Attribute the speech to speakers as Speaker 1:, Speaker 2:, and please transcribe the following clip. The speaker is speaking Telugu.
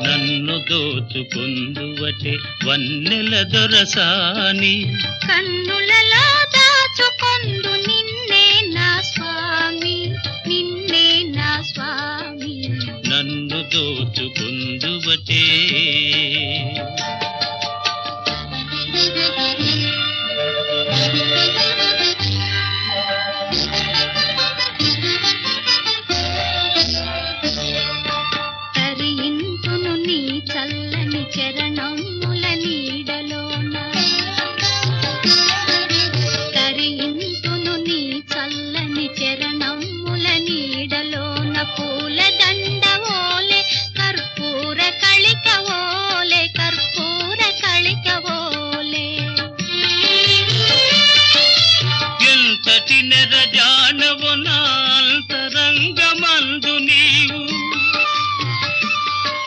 Speaker 1: నన్ను దోచుకుందువటే వన్నెల దొరసాని,
Speaker 2: కన్నులలో దాచుకొందు నిన్నే నా స్వామి, నిన్నే నా స్వామి.
Speaker 1: నన్ను దోచుకుందువటే.
Speaker 2: తరింతును నీ చల్లని చరణముల నీడలోన, తరింతును నీ చల్లని చరణముల నీడలోన. పూల దండవోలే కర్పూర కళికవోలే, కర్పూర కళికవోలే.
Speaker 1: ఎంతటి నెరజానవో